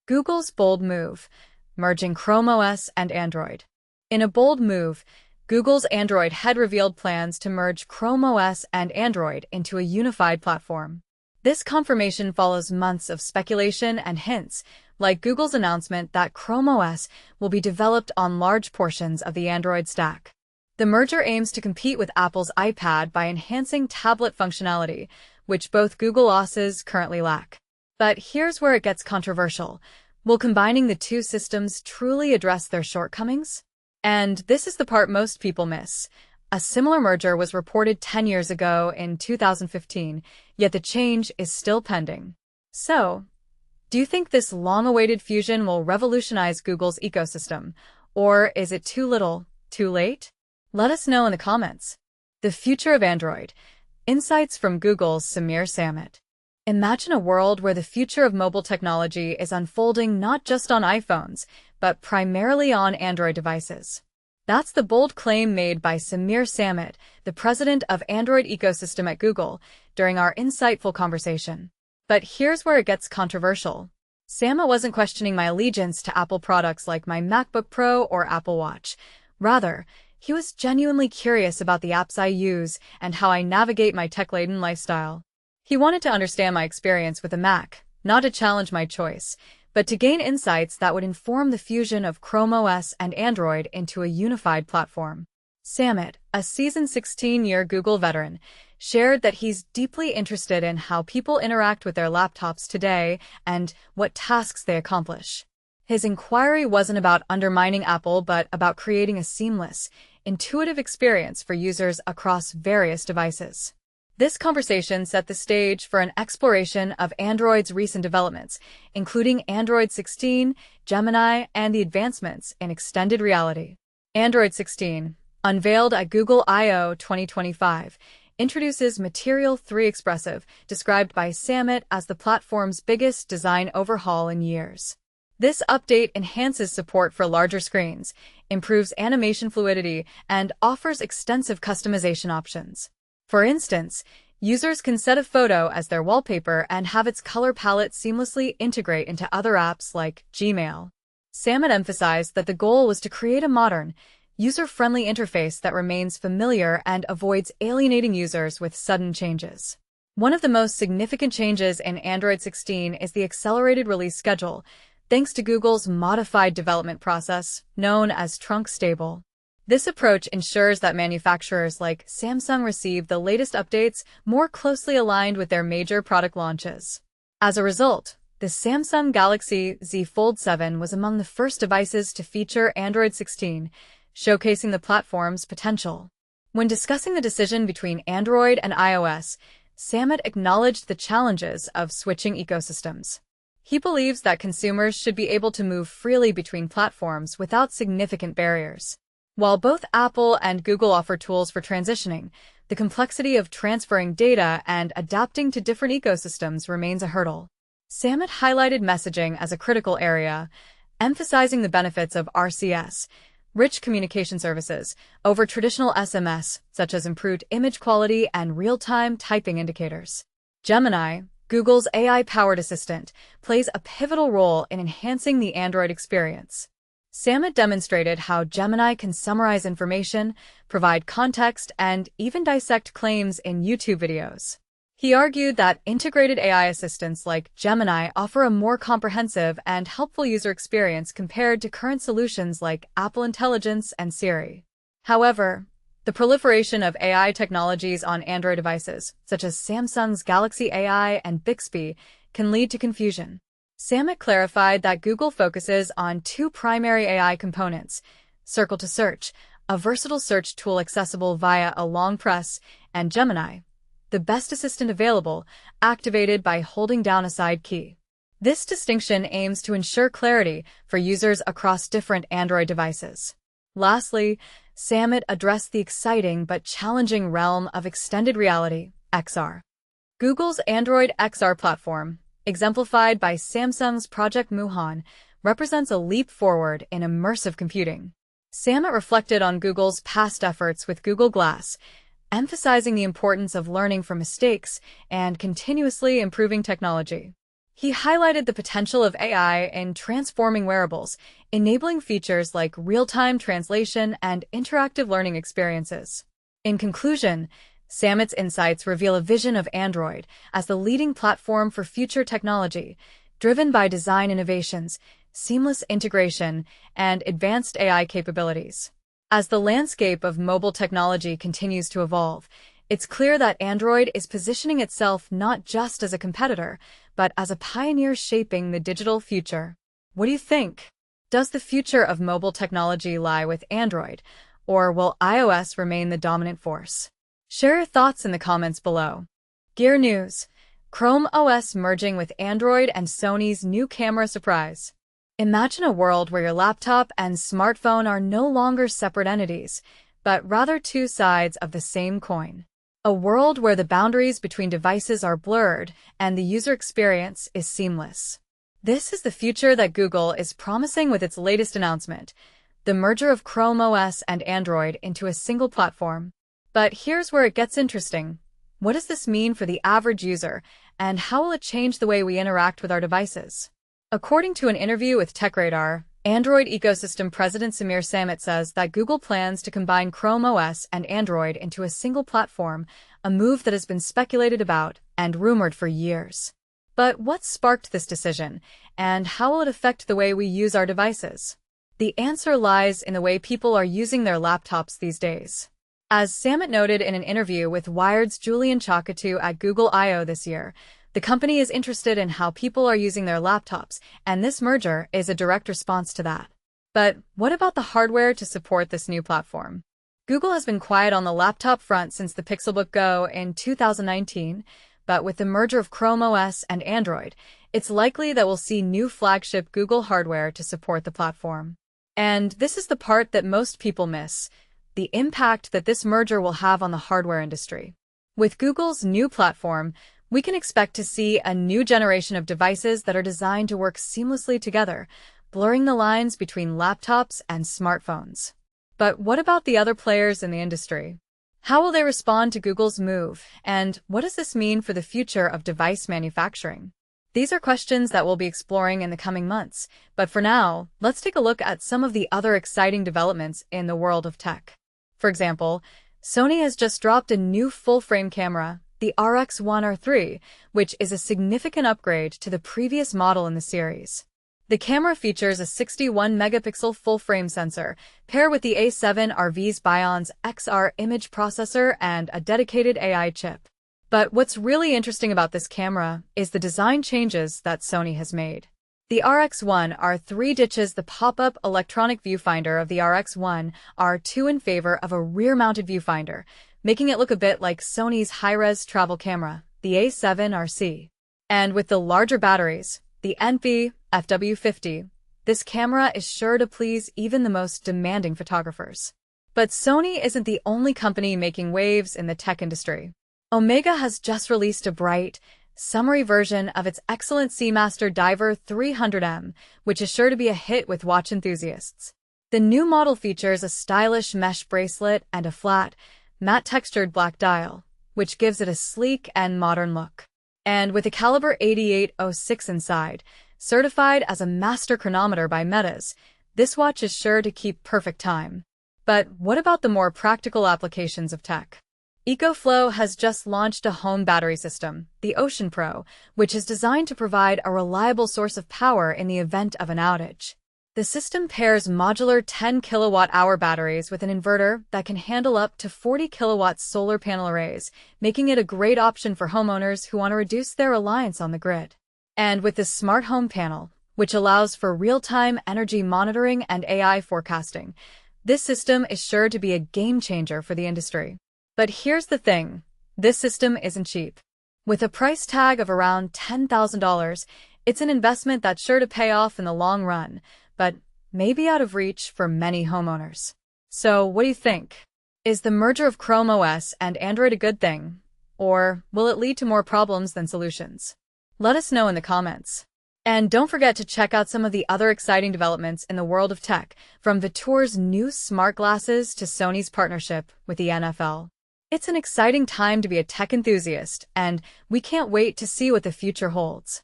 Google's bold move, merging ChromeOS and Android. In a bold move, Google's Android head revealed plans to merge ChromeOS and Android into a unified platform. This confirmation follows months of speculation and hints, like Google's announcement that ChromeOS will be developed on large portions of the Android stack. The merger aims to compete with Apple's iPad by enhancing tablet functionality, which both Google OSes currently lack. But here's where it gets controversial. Will combining the two systems truly address their shortcomings? And this is the part most people miss. A similar merger was reported 10 years ago in 2015, yet the change is still pending. So, do you think this long-awaited fusion will revolutionize Google's ecosystem? Or is it too little, too late? Let us know in the comments. The future of Android. Insights from Google's Samir Samit. Imagine a world where the future of mobile technology is unfolding not just on iPhones, but primarily on Android devices. That's the bold claim made by Samir Samit, the president of Android ecosystem at Google, during our insightful conversation. But here's where it gets controversial. Samit wasn't questioning my allegiance to Apple products like my MacBook Pro or Apple Watch. Rather, he was genuinely curious about the apps I use and how I navigate my tech-laden lifestyle. He wanted to understand my experience with a Mac, not to challenge my choice, but to gain insights that would inform the fusion of ChromeOS and Android into a unified platform. Samit, a seasoned 16-year Google veteran, shared that he's deeply interested in how people interact with their laptops today and what tasks they accomplish. His inquiry wasn't about undermining Apple, but about creating a seamless, intuitive experience for users across various devices. This conversation set the stage for an exploration of Android's recent developments, including Android 16, Gemini, and the advancements in extended reality. Android 16, unveiled at Google I/O 2025, introduces Material 3 Expressive, described by Samit as the platform's biggest design overhaul in years. This update enhances support for larger screens, improves animation fluidity, and offers extensive customization options. For instance, users can set a photo as their wallpaper and have its color palette seamlessly integrate into other apps like Gmail. Samit emphasized that the goal was to create a modern, user-friendly interface that remains familiar and avoids alienating users with sudden changes. One of the most significant changes in Android 16 is the accelerated release schedule, thanks to Google's modified development process, known as trunk stable. This approach ensures that manufacturers like Samsung receive the latest updates more closely aligned with their major product launches. As a result, the Samsung Galaxy Z Fold 7 was among the first devices to feature Android 16, showcasing the platform's potential. When discussing the decision between Android and iOS, Samit acknowledged the challenges of switching ecosystems. He believes that consumers should be able to move freely between platforms without significant barriers. While both Apple and Google offer tools for transitioning, the complexity of transferring data and adapting to different ecosystems remains a hurdle. Samit highlighted messaging as a critical area, emphasizing the benefits of RCS, rich communication services, over traditional SMS, such as improved image quality and real-time typing indicators. Gemini, Google's AI-powered assistant, plays a pivotal role in enhancing the Android experience. Samit demonstrated how Gemini can summarize information, provide context, and even dissect claims in YouTube videos. He argued that integrated AI assistants like Gemini offer a more comprehensive and helpful user experience compared to current solutions like Apple Intelligence and Siri. However, the proliferation of AI technologies on Android devices, such as Samsung's Galaxy AI and Bixby, can lead to confusion. Samit clarified that Google focuses on two primary AI components: Circle to Search, a versatile search tool accessible via a long press, and Gemini, the best assistant available, activated by holding down a side key. This distinction aims to ensure clarity for users across different Android devices. Lastly, Samit addressed the exciting but challenging realm of extended reality, XR. Google's Android XR platform, exemplified by Samsung's Project Muhan, represents a leap forward in immersive computing. Samit reflected on Google's past efforts with Google Glass, emphasizing the importance of learning from mistakes and continuously improving technology. He highlighted the potential of AI in transforming wearables, enabling features like real-time translation and interactive learning experiences. In conclusion, Samit's insights reveal a vision of Android as the leading platform for future technology, driven by design innovations, seamless integration, and advanced AI capabilities. As the landscape of mobile technology continues to evolve, it's clear that Android is positioning itself not just as a competitor, but as a pioneer shaping the digital future. What do you think? Does the future of mobile technology lie with Android, or will iOS remain the dominant force? Share your thoughts in the comments below. Gear News: ChromeOS merging with Android and Sony's new camera surprise. Imagine a world where your laptop and smartphone are no longer separate entities, but rather two sides of the same coin. A world where the boundaries between devices are blurred and the user experience is seamless. This is the future that Google is promising with its latest announcement, the merger of ChromeOS and Android into a single platform. But here's where it gets interesting. What does this mean for the average user, and how will it change the way we interact with our devices? According to an interview with TechRadar, Android ecosystem president Samir Samit says that Google plans to combine ChromeOS and Android into a single platform, a move that has been speculated about and rumored for years. But what sparked this decision, and how will it affect the way we use our devices? The answer lies in the way people are using their laptops these days. As Samit noted in an interview with Wired's Julian Chakatu at Google I/O this year, the company is interested in how people are using their laptops, and this merger is a direct response to that. But what about the hardware to support this new platform? Google has been quiet on the laptop front since the Pixelbook Go in 2019, but with the merger of ChromeOS and Android, it's likely that we'll see new flagship Google hardware to support the platform. And this is the part that most people miss: the impact that this merger will have on the hardware industry. With Google's new platform, we can expect to see a new generation of devices that are designed to work seamlessly together, blurring the lines between laptops and smartphones. But what about the other players in the industry? How will they respond to Google's move, and what does this mean for the future of device manufacturing? These are questions that we'll be exploring in the coming months, but for now, let's take a look at some of the other exciting developments in the world of tech. For example, Sony has just dropped a new full-frame camera, the RX1 R3, which is a significant upgrade to the previous model in the series. The camera features a 61-megapixel full-frame sensor, paired with the A7RV's Bionz XR image processor and a dedicated AI chip. But what's really interesting about this camera is the design changes that Sony has made. The RX1 R3 ditches the pop-up electronic viewfinder of the RX1 R2 in favor of a rear-mounted viewfinder, making it look a bit like Sony's high-res travel camera, the A7RC. And with the larger batteries, the NP FW50, this camera is sure to please even the most demanding photographers. But Sony isn't the only company making waves in the tech industry. Omega has just released a bright, summery version of its excellent Seamaster Diver 300M, which is sure to be a hit with watch enthusiasts. The new model features a stylish mesh bracelet and a flat, matte-textured black dial, which gives it a sleek and modern look. And with a caliber 8806 inside, certified as a master chronometer by Metas, this watch is sure to keep perfect time. But what about the more practical applications of tech? EcoFlow has just launched a home battery system, the Ocean Pro, which is designed to provide a reliable source of power in the event of an outage. The system pairs modular 10 kilowatt-hour batteries with an inverter that can handle up to 40 kilowatt solar panel arrays, making it a great option for homeowners who want to reduce their reliance on the grid. And with this smart home panel, which allows for real-time energy monitoring and AI forecasting, this system is sure to be a game-changer for the industry. But here's the thing, this system isn't cheap. With a price tag of around $10,000, it's an investment that's sure to pay off in the long run, but may be out of reach for many homeowners. So what do you think? Is the merger of ChromeOS and Android a good thing? Or will it lead to more problems than solutions? Let us know in the comments. And don't forget to check out some of the other exciting developments in the world of tech, from Vitour's new smart glasses to Sony's partnership with the NFL. It's an exciting time to be a tech enthusiast, and we can't wait to see what the future holds.